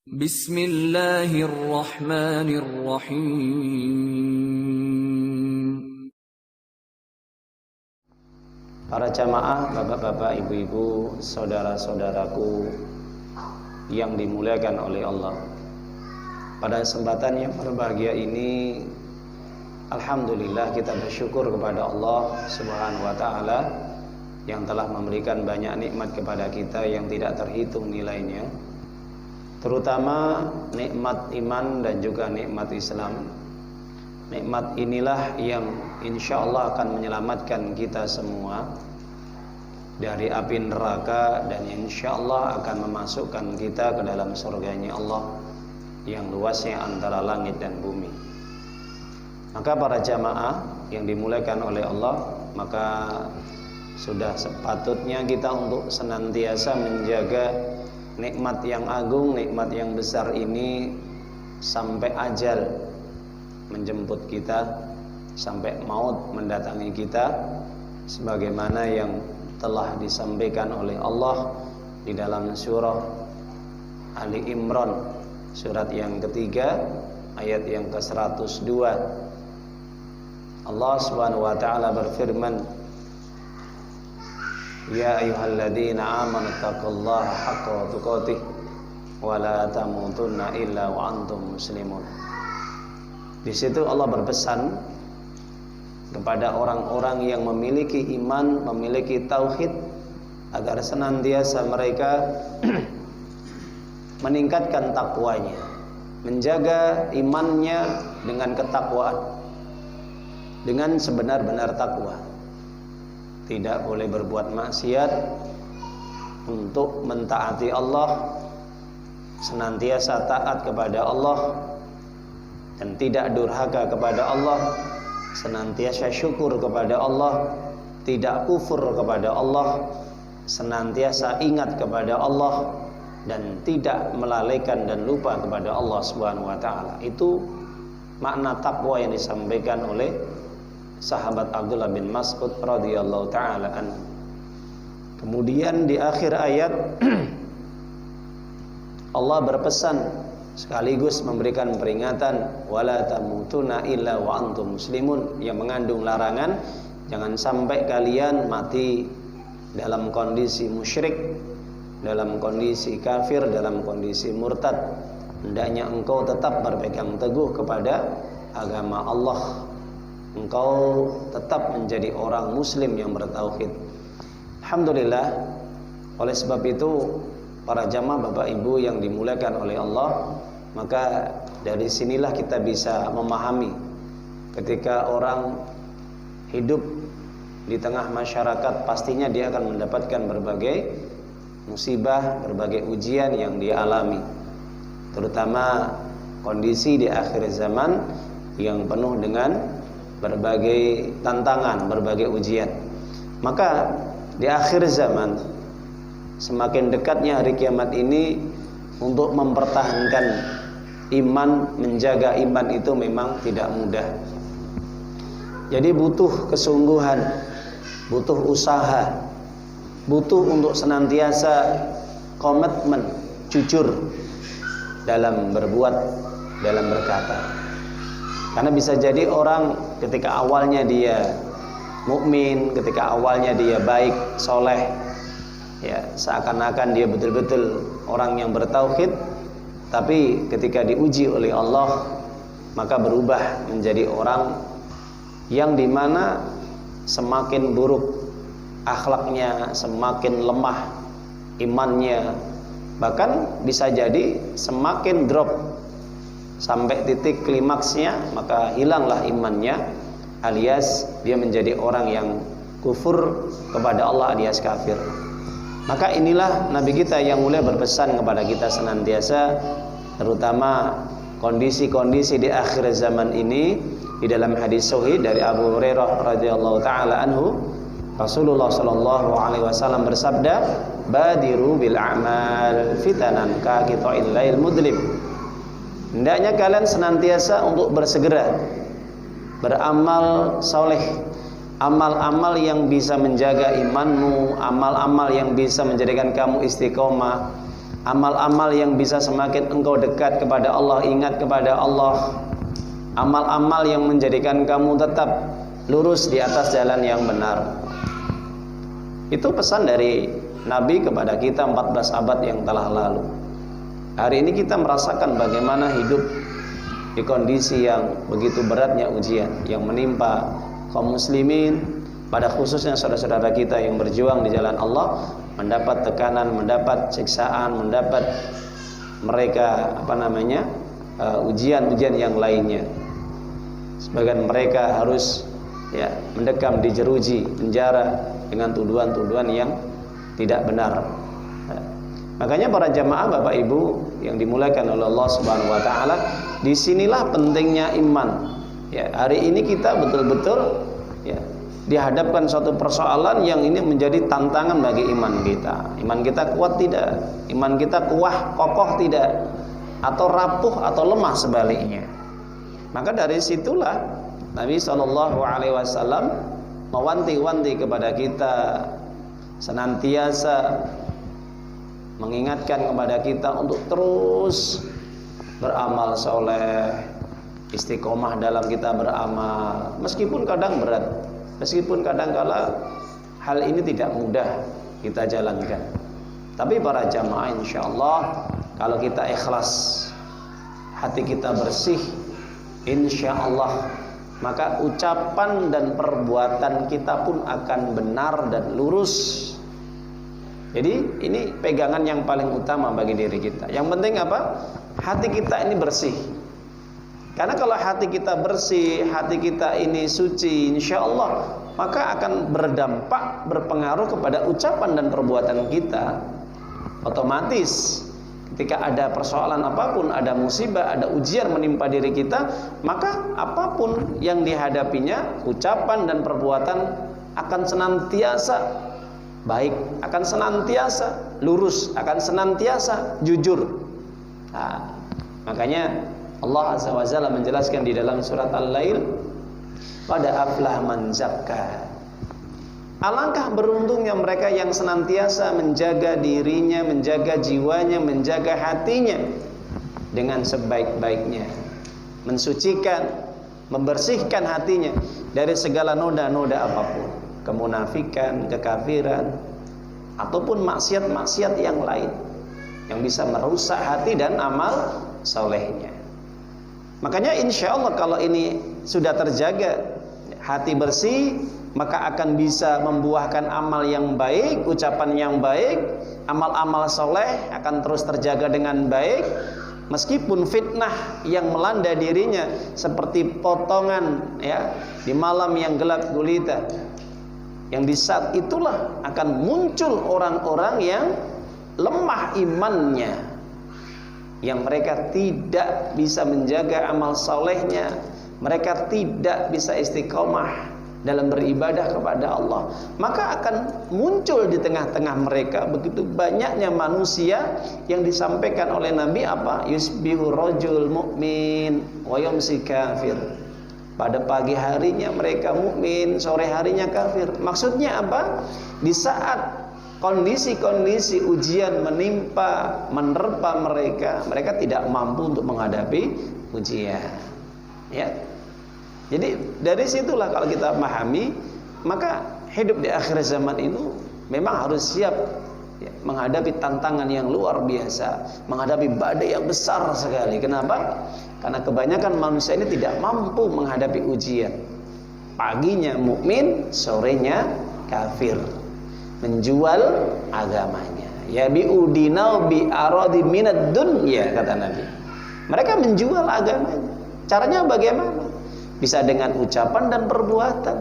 Bismillahirrahmanirrahim. Para jamaah, bapak-bapak, ibu-ibu, saudara-saudaraku yang dimuliakan oleh Allah. Pada kesempatan yang berbahagia ini, alhamdulillah kita bersyukur kepada Allah Subhanahu wa taala yang telah memberikan banyak nikmat kepada kita yang tidak terhitung nilainya. Terutama nikmat iman dan juga nikmat Islam. Nikmat inilah yang insya Allah akan menyelamatkan kita semua dari api neraka dan insya Allah akan memasukkan kita ke dalam surganya Allah yang luasnya antara langit dan bumi. Maka para jamaah yang dimuliakan oleh Allah, maka sudah sepatutnya kita untuk senantiasa menjaga nikmat yang agung, nikmat yang besar ini sampai ajal menjemput kita, sampai maut mendatangi kita, sebagaimana yang telah disampaikan oleh Allah di dalam surah Ali Imran, surat yang ketiga, ayat yang ke-102. Allah Subhanahu wa taala berfirman, Ya ayyuhalladzina amanu taqullaha haqqa tuqatih wa la tamutunna illa wa antum muslimun. Di situ Allah berpesan kepada orang-orang yang memiliki iman, memiliki tauhid, agar senantiasa mereka meningkatkan takwanya, menjaga imannya dengan ketakwaan, dengan sebenar-benar takwa. Tidak boleh berbuat maksiat, untuk mentaati Allah, senantiasa taat kepada Allah, dan tidak durhaka kepada Allah, senantiasa syukur kepada Allah, tidak kufur kepada Allah, senantiasa ingat kepada Allah, dan tidak melalaikan dan lupa kepada Allah Subhanahu wa taala. Itu makna takwa yang disampaikan oleh sahabat Abdullah bin Mas'ud radhiyallahu taala anhu. Kemudian di akhir ayat Allah berpesan sekaligus memberikan peringatan, wala tamutunna illa wa antum muslimun, yang mengandung larangan jangan sampai kalian mati dalam kondisi musyrik, dalam kondisi kafir, dalam kondisi murtad. Hendaknya engkau tetap berpegang teguh kepada agama Allah, engkau tetap menjadi orang muslim yang bertauhid. Alhamdulillah. Oleh sebab itu, para jamaah bapak ibu yang dimuliakan oleh Allah, maka dari sinilah kita bisa memahami ketika orang hidup di tengah masyarakat, pastinya dia akan mendapatkan berbagai musibah, berbagai ujian yang dia alami, terutama kondisi di akhir zaman yang penuh dengan berbagai tantangan, berbagai ujian. Maka di akhir zaman, semakin dekatnya hari kiamat ini, untuk mempertahankan iman, menjaga iman itu memang tidak mudah. Jadi butuh kesungguhan, butuh usaha, butuh untuk senantiasa komitmen, jujur dalam berbuat, dalam berkata. Karena bisa jadi orang ketika awalnya dia mukmin, ketika awalnya dia baik, soleh, ya seakan-akan dia betul-betul orang yang bertauhid, tapi ketika diuji oleh Allah, maka berubah menjadi orang yang dimana semakin buruk akhlaknya, semakin lemah imannya, bahkan bisa jadi semakin drop sampai titik klimaksnya, maka hilanglah imannya, alias dia menjadi orang yang kufur kepada Allah alias kafir. Maka inilah Nabi kita yang mulia berpesan kepada kita senantiasa, terutama kondisi-kondisi di akhir zaman ini. Di dalam hadis sahih dari Abu Hurairah radhiyallahu taala anhu, Rasulullah sallallahu alaihi wasallam bersabda, "Badiru bil a'mal fitanan ka qita'il lail mudlim." Hendaknya kalian senantiasa untuk bersegera beramal soleh, amal-amal yang bisa menjaga imanmu, amal-amal yang bisa menjadikan kamu istiqomah, amal-amal yang bisa semakin engkau dekat kepada Allah, ingat kepada Allah, amal-amal yang menjadikan kamu tetap lurus di atas jalan yang benar. Itu pesan dari Nabi kepada kita 14 abad yang telah lalu. Hari ini kita merasakan bagaimana hidup di kondisi yang begitu beratnya ujian yang menimpa kaum muslimin, pada khususnya saudara-saudara kita yang berjuang di jalan Allah, mendapat tekanan, mendapat siksaan, mendapat mereka ujian-ujian yang lainnya. Sebagian mereka harus mendekam di jeruji penjara dengan tuduhan-tuduhan yang tidak benar. Makanya para jamaah Bapak Ibu yang dimuliakan oleh Allah Subhanahu wa taala, disinilah pentingnya iman. Hari ini kita betul-betul dihadapkan suatu persoalan yang ini menjadi tantangan bagi iman kita. Iman kita kuat tidak? Iman kita kuat, kokoh tidak? Atau rapuh atau lemah sebaliknya? Maka dari situlah Nabi SAW mewanti-wanti kepada kita, senantiasa mengingatkan kepada kita untuk terus beramal soleh, istiqomah dalam kita beramal, meskipun kadang berat, meskipun kadang-kala hal ini tidak mudah kita jalankan. Tapi para jamaah insyaallah, kalau kita ikhlas, hati kita bersih, insyaallah, maka ucapan dan perbuatan kita pun akan benar dan lurus. Jadi ini pegangan yang paling utama bagi diri kita. Yang penting apa? Hati kita ini bersih. Karena kalau hati kita bersih, hati kita ini suci, insya Allah, maka akan berdampak, berpengaruh kepada ucapan dan perbuatan kita. Otomatis ketika ada persoalan apapun, ada musibah, ada ujian menimpa diri kita, maka apapun yang dihadapinya, ucapan dan perbuatan akan senantiasa baik, akan senantiasa lurus, akan senantiasa jujur. Makanya Allah Azza wa Jalla menjelaskan di dalam surat Al-Lail, qad aflaha man zakka. Alangkah beruntungnya mereka yang senantiasa menjaga dirinya, menjaga jiwanya, menjaga hatinya dengan sebaik-baiknya, mensucikan, membersihkan hatinya dari segala noda-noda apapun, kemunafikan, kekafiran, ataupun maksiat-maksiat yang lain yang bisa merusak hati dan amal solehnya. Makanya insya Allah kalau ini sudah terjaga, hati bersih, maka akan bisa membuahkan amal yang baik, ucapan yang baik, amal-amal soleh akan terus terjaga dengan baik. Meskipun fitnah yang melanda dirinya seperti potongan di malam yang gelap gulita, yang di saat itulah akan muncul orang-orang yang lemah imannya, yang mereka tidak bisa menjaga amal solehnya, mereka tidak bisa istiqomah dalam beribadah kepada Allah. Maka akan muncul di tengah-tengah mereka begitu banyaknya manusia yang disampaikan oleh Nabi apa? Yusbihu rajul mu'min wa yumsi kafir. Pada pagi harinya mereka mukmin, sore harinya kafir. Maksudnya apa? Di saat kondisi-kondisi ujian menimpa, menerpa mereka, mereka tidak mampu untuk menghadapi ujian. Jadi dari situlah kalau kita memahami, maka hidup di akhir zaman itu memang harus siap menghadapi tantangan yang luar biasa, menghadapi badai yang besar sekali. Kenapa? Karena kebanyakan manusia ini tidak mampu menghadapi ujian. Paginya mukmin, sorenya kafir, menjual agamanya. Ya bi'udinau bi'aradi minad dunya, kata Nabi. Mereka menjual agamanya. Caranya bagaimana? Bisa dengan ucapan dan perbuatan.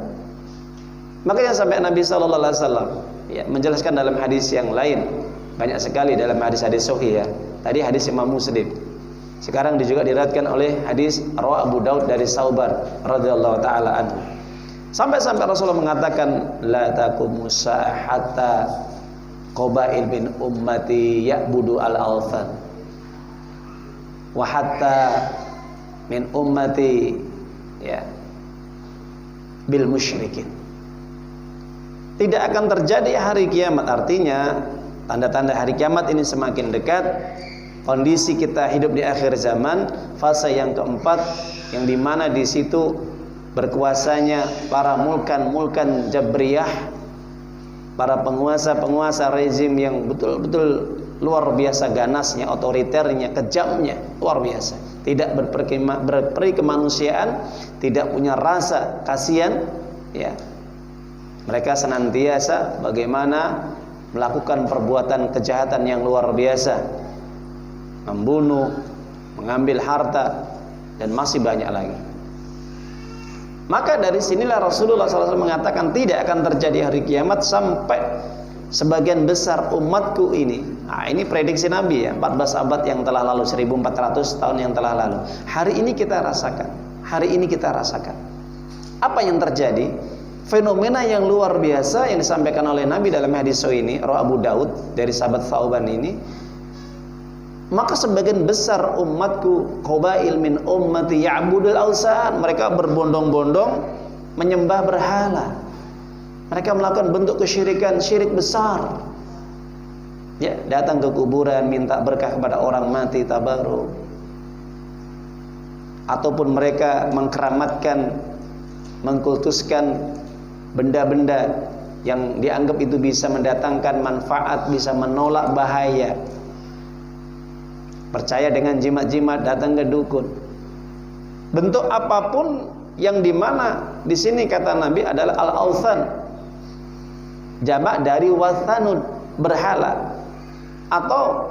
Makanya sampai Nabi SAW menjelaskan dalam hadis yang lain, banyak sekali dalam hadis-hadis sahih ya. Tadi hadis Imam Muslim, sekarang juga diriwayatkan oleh hadis Rawah Abu Daud dari Sauban radhiyallahu taala anhu. Sampai-sampai Rasulullah mengatakan, la taqumu hatta qabail bin ummati ya'budu al-awthan wa hatta min ummati bil musyrikin. Tidak akan terjadi hari kiamat, artinya tanda-tanda hari kiamat ini semakin dekat. Kondisi kita hidup di akhir zaman, fase yang keempat, yang dimana di situ berkuasanya para mulkan jabriyah, para penguasa rezim yang betul-betul luar biasa ganasnya, otoriternya, kejamnya, luar biasa. Tidak berperi kemanusiaan, tidak punya rasa kasihan, ya. Mereka senantiasa bagaimana melakukan perbuatan kejahatan yang luar biasa, membunuh, mengambil harta, dan masih banyak lagi. Maka dari sinilah Rasulullah SAW mengatakan tidak akan terjadi hari kiamat sampai sebagian besar umatku ini. Nah, ini prediksi Nabi ya, 14 abad yang telah lalu, 1400 tahun yang telah lalu. Hari ini kita rasakan. Hari ini kita rasakan. Apa yang terjadi? Fenomena yang luar biasa yang disampaikan oleh Nabi dalam hadis ini, Rawi Abu Daud dari sahabat Thauban ini. Maka sebagian besar umatku, qabail min ummati ya'budul awsan, mereka berbondong-bondong menyembah berhala. Mereka melakukan bentuk kesyirikan, syirik besar. Ya, datang ke kuburan minta berkah kepada orang mati, tabaruk. Ataupun mereka mengkeramatkan, mengkultuskan benda-benda yang dianggap itu bisa mendatangkan manfaat, bisa menolak bahaya. Percaya dengan jimat-jimat, datang ke dukun. Bentuk apapun yang dimana di sini kata Nabi adalah al-awthan, jamak dari wathanun, berhala, atau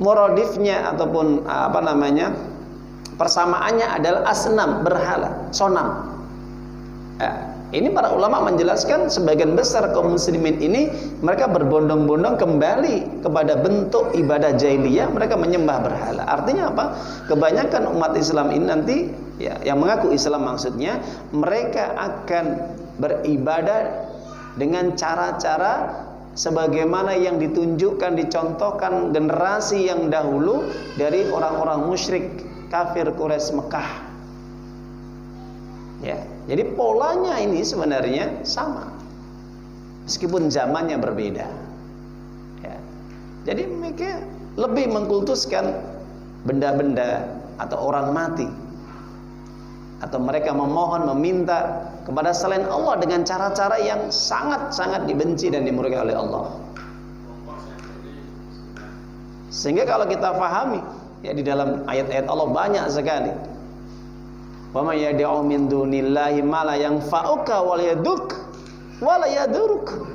muradifnya ataupun persamaannya adalah asnam, berhala, sonam. Ini para ulama menjelaskan sebagian besar kaum muslimin ini mereka berbondong-bondong kembali kepada bentuk ibadah jahiliyah, mereka menyembah berhala. Artinya apa? Kebanyakan umat Islam ini nanti ya, yang mengaku Islam maksudnya, mereka akan beribadah dengan cara-cara sebagaimana yang ditunjukkan, dicontohkan generasi yang dahulu dari orang-orang musyrik kafir Quraisy Mekah. Ya, jadi polanya ini sebenarnya sama, meskipun zamannya berbeda. Ya, jadi mereka lebih mengkultuskan benda-benda atau orang mati, atau mereka memohon, meminta kepada selain Allah dengan cara-cara yang sangat-sangat dibenci dan dimurkai oleh Allah. Sehingga kalau kita pahami, ya, di dalam ayat-ayat Allah banyak sekali. Wa may yad'u min dunillahi ma la yanfa'uka wa la yaduk wa la yaduruk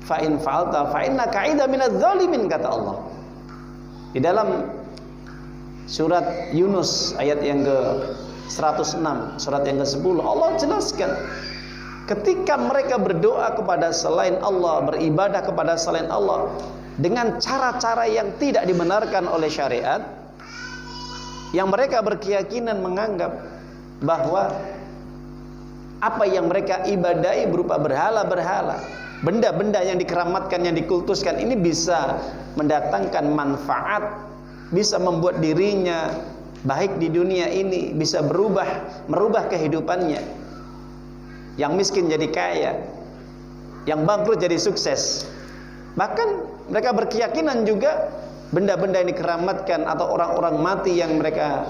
fa in fa'alta fa innaka 'ida minadh dhalimin, kata Allah. Di dalam surat Yunus ayat yang ke-106, surat yang ke-10, Allah jelaskan ketika mereka berdoa kepada selain Allah, beribadah kepada selain Allah dengan cara-cara yang tidak dibenarkan oleh syariat, yang mereka berkeyakinan menganggap bahwa apa yang mereka ibadahi berupa berhala-berhala, benda-benda yang dikeramatkan, yang dikultuskan ini bisa mendatangkan manfaat, bisa membuat dirinya baik di dunia ini, bisa merubah kehidupannya. Yang miskin jadi kaya, yang bangkrut jadi sukses. Bahkan mereka berkeyakinan juga benda-benda yang dikeramatkan atau orang-orang mati yang mereka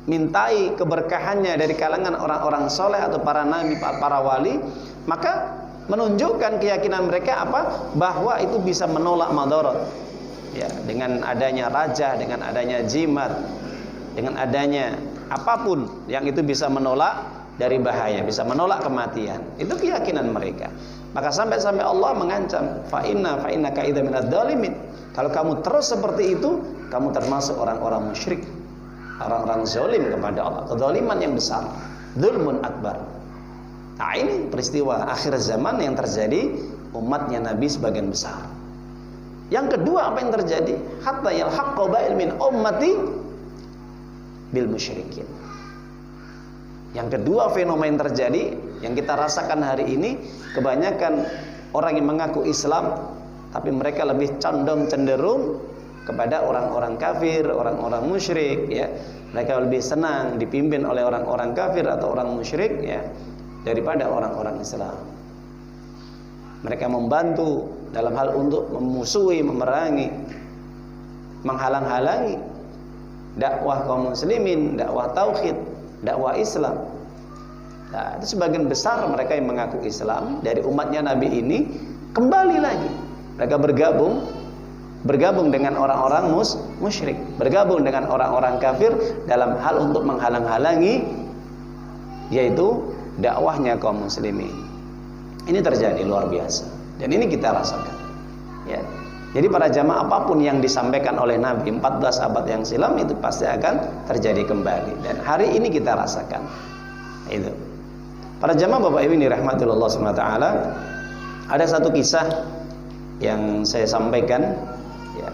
mintai keberkahannya dari kalangan orang-orang soleh atau para nabi, para wali, maka menunjukkan keyakinan mereka apa? Bahwa itu bisa menolak madarat. Ya, dengan adanya raja, dengan adanya jimat, dengan adanya apapun yang itu bisa menolak dari bahaya, bisa menolak kematian. Itu keyakinan mereka. Maka sampai-sampai Allah mengancam, fa innaka idza minadz dzalimin. Kalau kamu terus seperti itu, kamu termasuk orang-orang musyrik, orang-orang zalim kepada Allah, kezaliman yang besar, dzulmun akbar. Nah, ini peristiwa akhir zaman yang terjadi umatnya Nabi sebagian besar. Yang kedua, apa yang terjadi? Hatta yalhaq qabail min ummati bil musyrikin. Yang kedua fenomena yang terjadi, yang kita rasakan hari ini, kebanyakan orang yang mengaku Islam tapi mereka lebih condong cenderung kepada orang-orang kafir, orang-orang musyrik, ya. Mereka lebih senang dipimpin oleh orang-orang kafir atau orang musyrik, ya, daripada orang-orang Islam. Mereka membantu dalam hal untuk memusuhi, memerangi, menghalang-halangi dakwah kaum muslimin, dakwah tauhid, dakwah Islam. Nah, itu sebagian besar mereka yang mengaku Islam dari umatnya Nabi ini kembali lagi. Mereka bergabung dengan orang-orang musyrik, bergabung dengan orang-orang kafir dalam hal untuk menghalang-halangi yaitu dakwahnya kaum muslimin. Ini terjadi luar biasa dan ini kita rasakan. Ya. Jadi para jamaah, apapun yang disampaikan oleh Nabi 14 abad yang silam itu pasti akan terjadi kembali dan hari ini kita rasakan. Itu. Para jamaah Bapak Ibu ini rahmatullah SWT, ada satu kisah yang saya sampaikan, ya,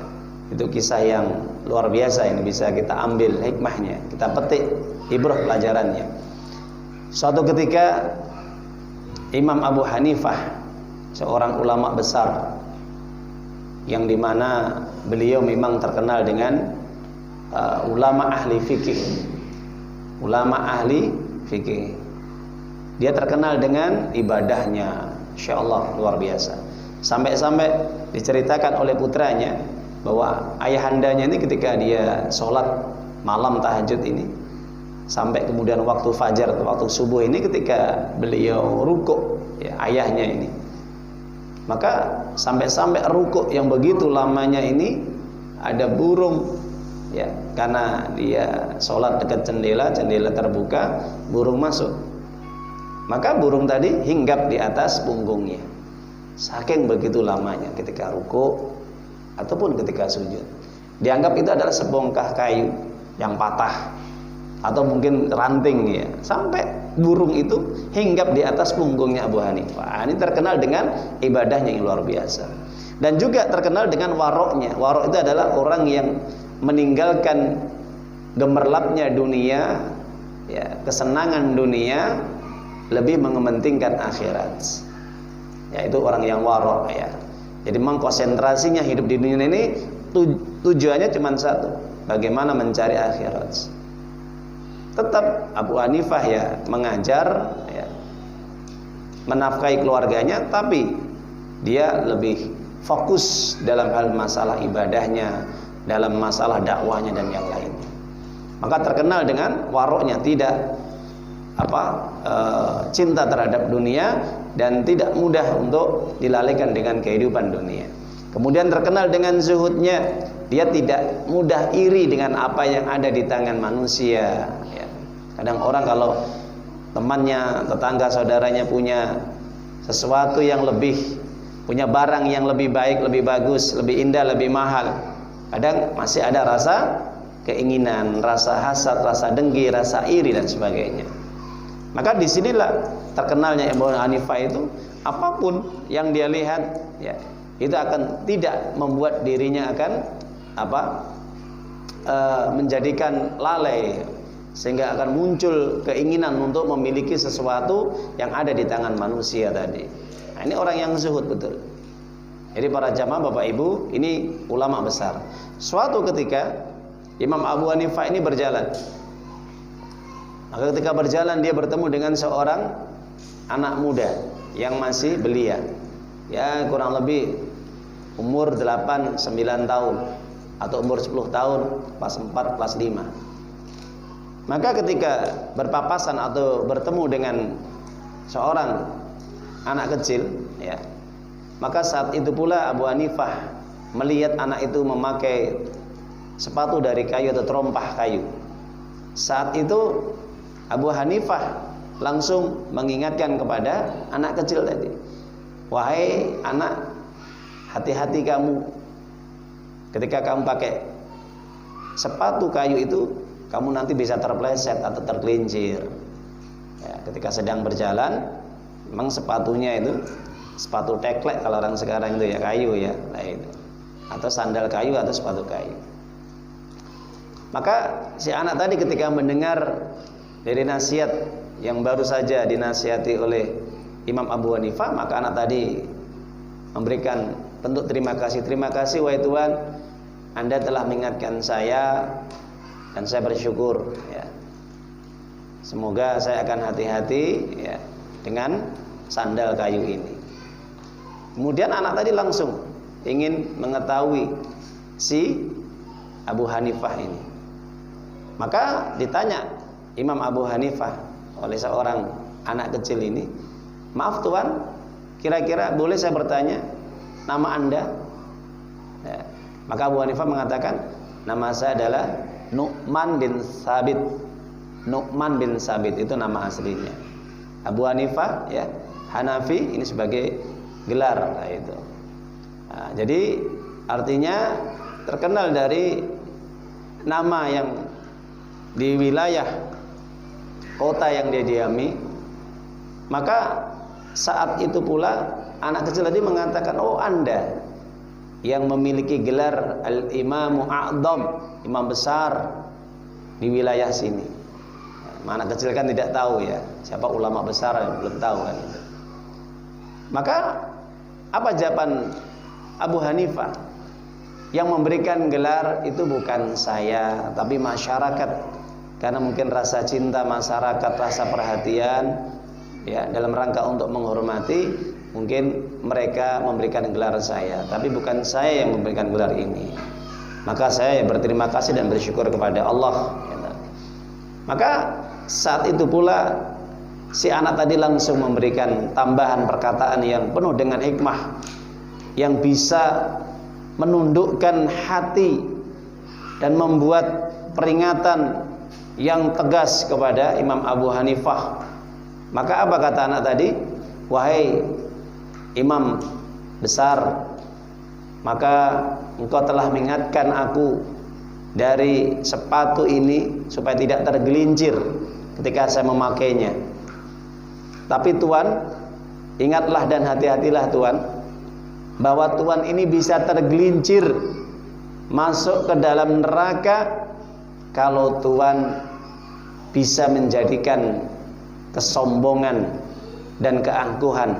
itu kisah yang luar biasa, ini bisa kita ambil hikmahnya, kita petik ibrah pelajarannya. Suatu ketika Imam Abu Hanifah, seorang ulama besar yang dimana beliau memang terkenal dengan ulama ahli fikih, dia terkenal dengan ibadahnya, Insya Allah luar biasa. Sampai-sampai diceritakan oleh putranya bahwa ayahandanya ini ketika dia sholat malam tahajud ini, sampai kemudian waktu fajar atau waktu subuh ini, ketika beliau rukuk, ya, ayahnya ini, maka sampai-sampai rukuk yang begitu lamanya ini ada burung, ya, karena dia sholat dekat jendela terbuka, burung masuk. Maka burung tadi hinggap di atas punggungnya. Saking begitu lamanya ketika rukuk ataupun ketika sujud. Dianggap itu adalah sebongkah kayu yang patah atau mungkin ranting, ya. Sampai burung itu hinggap di atas punggungnya Abu Hanifah. Ini terkenal dengan ibadahnya yang luar biasa. Dan juga terkenal dengan waroknya. Warok itu adalah orang yang meninggalkan gemerlapnya dunia, ya, kesenangan dunia, lebih mengepentingkan akhirat. Ya, itu orang yang warok, ya. Jadi memang konsentrasinya hidup di dunia ini tujuannya cuma satu, bagaimana mencari akhirat. Tetap Abu Hanifah, ya, mengajar, ya, menafkahi keluarganya, tapi dia lebih fokus dalam hal masalah ibadahnya, dalam masalah dakwahnya dan yang lainnya. Maka terkenal dengan waroknya, tidak cinta terhadap dunia dan tidak mudah untuk dilalaikan dengan kehidupan dunia. Kemudian terkenal dengan zuhudnya, dia tidak mudah iri dengan apa yang ada di tangan manusia, ya. Kadang orang kalau temannya, tetangga, saudaranya punya sesuatu yang lebih, punya barang yang lebih baik, lebih bagus, lebih indah, lebih mahal, kadang masih ada rasa keinginan, rasa hasad, rasa dengki, rasa iri dan sebagainya. Maka disinilah terkenalnya Abu Hanifah itu, apapun yang dia lihat, ya, itu akan tidak membuat dirinya akan menjadikan lalai, sehingga akan muncul keinginan untuk memiliki sesuatu yang ada di tangan manusia tadi. Nah, ini orang yang zuhud betul. Jadi para jamaah Bapak Ibu, ini ulama besar. Suatu ketika Imam Abu Hanifah ini berjalan. Maka ketika berjalan dia bertemu dengan seorang anak muda yang masih belia, ya, kurang lebih umur 8-9 tahun atau umur 10 tahun, kelas 4, kelas 5. Maka ketika berpapasan atau bertemu dengan seorang anak kecil, ya, maka saat itu pula Abu Hanifah melihat anak itu memakai sepatu dari kayu atau terompah kayu. Saat itu Abu Hanifah langsung mengingatkan kepada anak kecil tadi, wahai anak, hati-hati kamu ketika kamu pakai sepatu kayu itu, kamu nanti bisa terpleset atau tergelincir, ya, ketika sedang berjalan. Memang sepatunya itu sepatu teklek kalau orang sekarang itu, ya, kayu, ya, nah itu, atau sandal kayu atau sepatu kayu. Maka si anak tadi ketika mendengar dari nasihat yang baru saja dinasihati oleh Imam Abu Hanifah, maka anak tadi memberikan bentuk terima kasih. Terima kasih wahai Tuhan, Anda telah mengingatkan saya dan saya bersyukur, ya. Semoga saya akan hati-hati, ya, dengan sandal kayu ini. Kemudian anak tadi langsung ingin mengetahui si Abu Hanifah ini. Maka ditanya Imam Abu Hanifah oleh seorang anak kecil ini, "Maaf Tuan, kira-kira boleh saya bertanya nama Anda?" Ya. Maka Abu Hanifah mengatakan, "Nama saya adalah Nu'man bin Sabit." Nu'man bin Sabit itu nama aslinya. Abu Hanifah ya, Hanafi ini sebagai gelar itu. Nah, jadi artinya terkenal dari nama yang di wilayah kota yang dia diami. Maka saat itu pula anak kecil tadi mengatakan, "Oh, Anda yang memiliki gelar Al-Imamu A'dham, imam besar di wilayah sini." Anak kecil kan tidak tahu ya siapa ulama besar, belum tahu kan. Maka apa jawaban Abu Hanifah? Yang memberikan gelar itu bukan saya, tapi masyarakat. Karena mungkin rasa cinta masyarakat, rasa perhatian ya, dalam rangka untuk menghormati, mungkin mereka memberikan gelar saya, tapi bukan saya yang memberikan gelar ini. Maka saya berterima kasih dan bersyukur kepada Allah ya. Maka saat itu pula si anak tadi langsung memberikan tambahan perkataan yang penuh dengan hikmah, yang bisa menundukkan hati dan membuat peringatan yang tegas kepada Imam Abu Hanifah. Maka apa kata anak tadi? "Wahai imam besar, maka engkau telah mengingatkan aku dari sepatu ini supaya tidak tergelincir ketika saya memakainya. Tapi Tuan, ingatlah dan hati-hatilah Tuan, bahwa Tuan ini bisa tergelincir masuk ke dalam neraka kalau Tuan bisa menjadikan kesombongan dan keangkuhan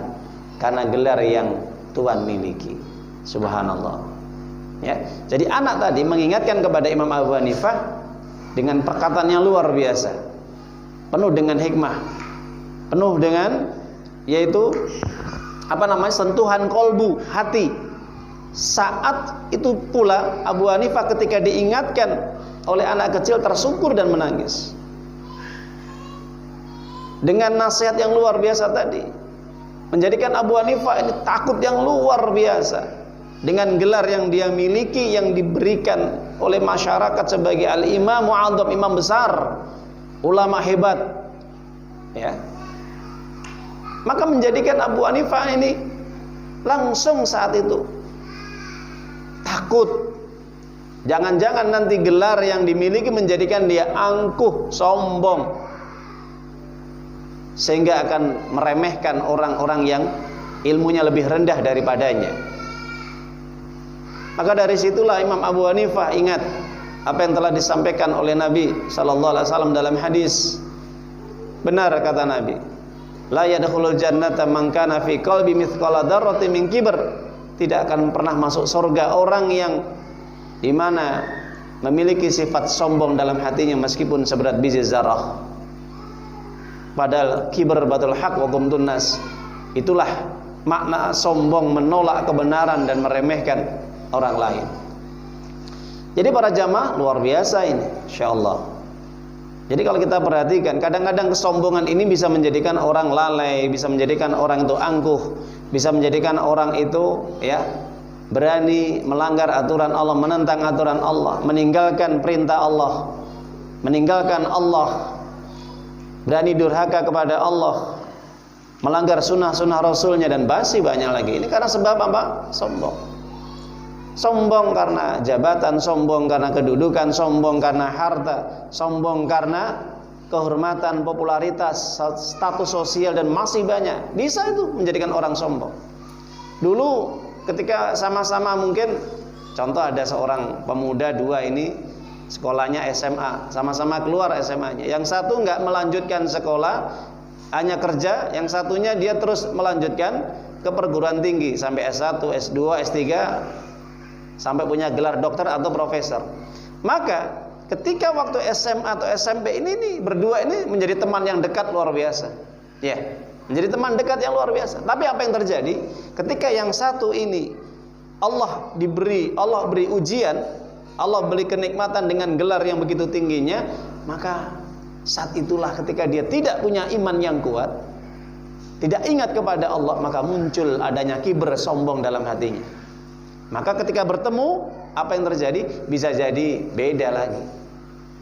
karena gelar yang Tuan miliki." Subhanallah. Ya, jadi anak tadi mengingatkan kepada Imam Abu Hanifah dengan perkataan yang luar biasa, penuh dengan hikmah, penuh dengan yaitu sentuhan kolbu, hati. Saat itu pula Abu Hanifah ketika diingatkan oleh anak kecil tersungkur dan menangis. Dengan nasihat yang luar biasa tadi, menjadikan Abu Hanifah ini takut yang luar biasa dengan gelar yang dia miliki, yang diberikan oleh masyarakat sebagai Al-Imam Mu'adzam, imam besar, ulama hebat ya. Maka menjadikan Abu Hanifah ini langsung saat itu takut, jangan-jangan nanti gelar yang dimiliki menjadikan dia angkuh, sombong, sehingga akan meremehkan orang-orang yang ilmunya lebih rendah daripadanya. Maka dari situlah Imam Abu Hanifah ingat apa yang telah disampaikan oleh Nabi sallallahu alaihi wasallam dalam hadis. Benar kata Nabi, "La yadkhulul jannata man kana fi qalbi mithqala dzarratin min kibr." Tidak akan pernah masuk surga orang yang dimana memiliki sifat sombong dalam hatinya meskipun seberat biji zarah. Padahal kibr batul haq wa ghamdun nas, itulah makna sombong, menolak kebenaran dan meremehkan orang lain. Jadi para jamaah luar biasa ini, insyaallah. Jadi kalau kita perhatikan, kadang-kadang kesombongan ini bisa menjadikan orang lalai, bisa menjadikan orang itu angkuh, bisa menjadikan orang itu ya berani melanggar aturan Allah, menentang aturan Allah, meninggalkan perintah Allah, meninggalkan Allah, berani durhaka kepada Allah, melanggar sunnah-sunnah Rasulnya, dan masih banyak lagi. Ini karena sebab apa? Sombong. Sombong karena jabatan, sombong karena kedudukan, sombong karena harta, sombong karena kehormatan, popularitas, status sosial, dan masih banyak. Bisa itu menjadikan orang sombong. Dulu ketika sama-sama mungkin, contoh ada seorang pemuda dua ini sekolahnya SMA, sama-sama keluar SMA-nya. Yang satu nggak melanjutkan sekolah, hanya kerja. Yang satunya dia terus melanjutkan ke perguruan tinggi sampai S1, S2, S3, sampai punya gelar dokter atau profesor. Maka ketika waktu SMA atau SMP ini berdua ini menjadi teman yang dekat luar biasa. Ya, menjadi teman dekat yang luar biasa. Tapi apa yang terjadi ketika yang satu ini Allah beri ujian, Allah beri kenikmatan dengan gelar yang begitu tingginya, maka saat itulah ketika dia tidak punya iman yang kuat, tidak ingat kepada Allah, maka muncul adanya kibr, sombong dalam hatinya. Maka ketika bertemu, apa yang terjadi? Bisa jadi beda lagi.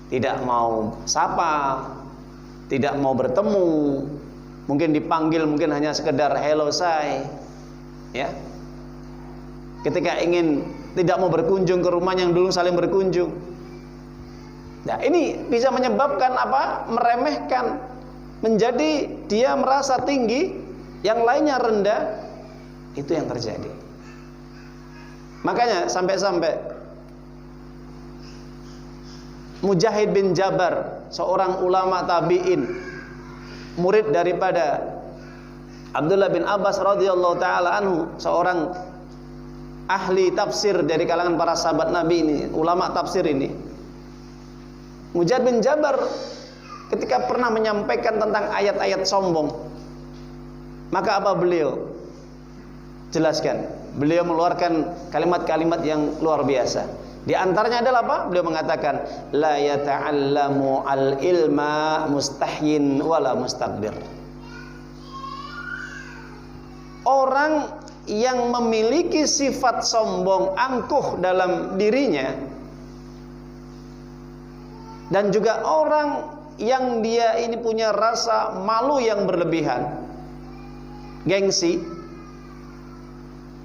Tidak mau sapa, tidak mau bertemu, mungkin dipanggil mungkin hanya sekedar hello say, ya. Ketika ingin tidak mau berkunjung ke rumah yang dulu saling berkunjung. Nah, ini bisa menyebabkan apa? Meremehkan, menjadi dia merasa tinggi, yang lainnya rendah. Itu yang terjadi. Makanya sampai-sampai Mujahid bin Jabar, seorang ulama tabi'in, murid daripada Abdullah bin Abbas radhiyallahu taala anhu, seorang ahli tafsir dari kalangan para sahabat Nabi ini, ulama tafsir ini. Mujahid bin Jabar ketika pernah menyampaikan tentang ayat-ayat sombong, maka apa beliau jelaskan? Beliau mengeluarkan kalimat-kalimat yang luar biasa. Di antaranya adalah apa? Beliau mengatakan, la yata'allamu al-ilma mustahyin wala mustakbir. Orang yang memiliki sifat sombong, angkuh dalam dirinya, dan juga orang yang dia ini punya rasa malu yang berlebihan, gengsi,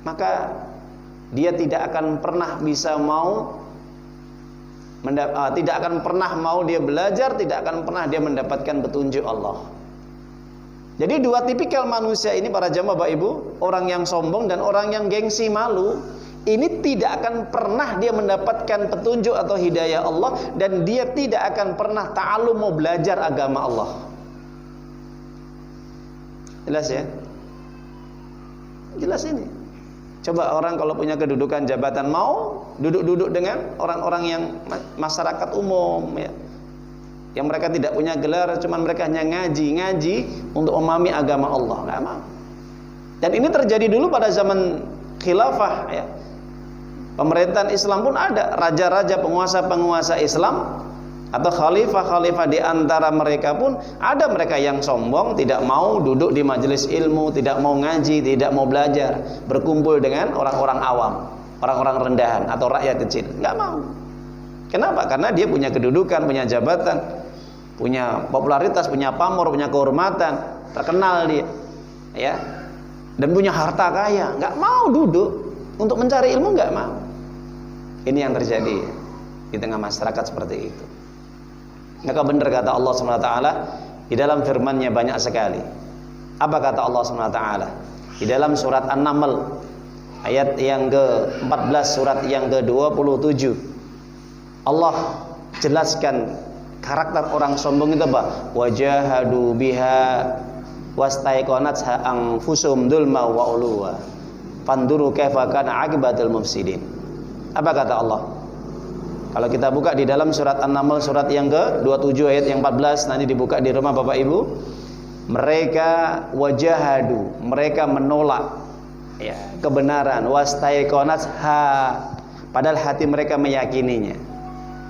maka dia tidak akan pernah bisa tidak akan pernah mau dia belajar, tidak akan pernah dia mendapatkan petunjuk Allah. Jadi dua tipikal manusia ini para jamaah Bapak Ibu, orang yang sombong dan orang yang gengsi malu, ini tidak akan pernah dia mendapatkan petunjuk atau hidayah Allah, dan dia tidak akan pernah ta'alum, mau belajar agama Allah. Jelas ya? Jelas ini. Coba orang kalau punya kedudukan jabatan mau duduk-duduk dengan orang-orang yang masyarakat umum ya, yang mereka tidak punya gelar, cuman mereka hanya ngaji untuk memahami agama Allah, nggak mau. Dan ini terjadi dulu pada zaman khilafah ya. Pemerintahan Islam pun ada raja-raja, penguasa-penguasa Islam atau khalifah-khalifah, di antara mereka pun ada mereka yang sombong, tidak mau duduk di majelis ilmu, tidak mau ngaji, tidak mau belajar, berkumpul dengan orang-orang awam, orang-orang rendahan atau rakyat kecil, nggak mau. Kenapa? Karena dia punya kedudukan, punya jabatan, punya popularitas, punya pamor, punya kehormatan, terkenal dia, ya, dan punya harta kaya, nggak mau duduk untuk mencari ilmu, nggak mau. Ini yang terjadi di tengah masyarakat seperti itu. Maka benar kata Allah SWT di dalam firman-Nya banyak sekali. Apa kata Allah SWT di dalam surat An-Naml ayat yang ke-14, surat yang ke-27? Allah jelaskan karakter orang sombong itu apa? Wajahadu biha wastaiqanatha anfusum dzulma wa uluwa fanduru kaifa kana aqibatul mufsidin. Apa kata Allah? Kalau kita buka di dalam surat An-Naml surat yang ke-27 ayat yang 14, nanti dibuka di rumah Bapak Ibu. Mereka wajahadu, mereka menolak ya, kebenaran, wastaiqanatha, padahal hati mereka meyakininya.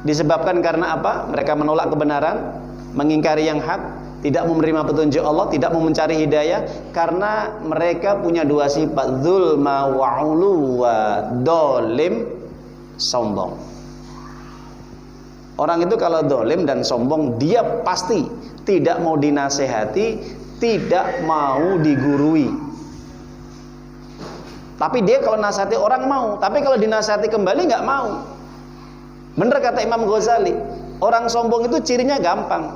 Disebabkan karena apa? Mereka menolak kebenaran, mengingkari yang hak, tidak menerima petunjuk Allah, tidak mau mencari hidayah, karena mereka punya dua sifat, dzulma wa uluwa, dolim, sombong. Orang itu kalau dolim dan sombong, dia pasti tidak mau dinasehati, tidak mau digurui. Tapi dia kalau nasihati orang mau, tapi kalau dinasihati kembali nggak mau. Benar kata Imam Ghazali, orang sombong itu cirinya gampang.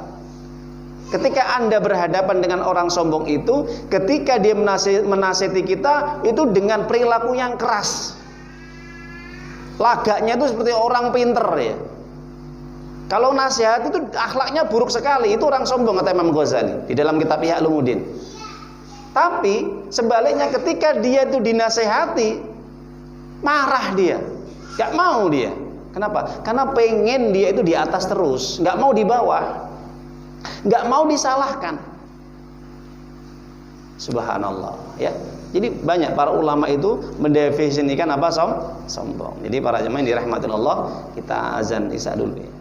Ketika Anda berhadapan dengan orang sombong itu, ketika dia menasihati kita, itu dengan perilaku yang keras. Lagaknya itu seperti orang pinter ya. Kalau nasihat itu akhlaknya buruk sekali, itu orang sombong kata Imam Ghazali di dalam kitab Ihya Ulumuddin. Tapi sebaliknya ketika dia itu dinasehati, marah dia, gak mau dia. Kenapa? Karena pengen dia itu di atas terus, gak mau di bawah, gak mau disalahkan. Subhanallah, ya. Jadi banyak para ulama itu mendefinisikan apa sombong. Jadi para jemaah yang dirahmatin Allah, kita azan isya dulu ya.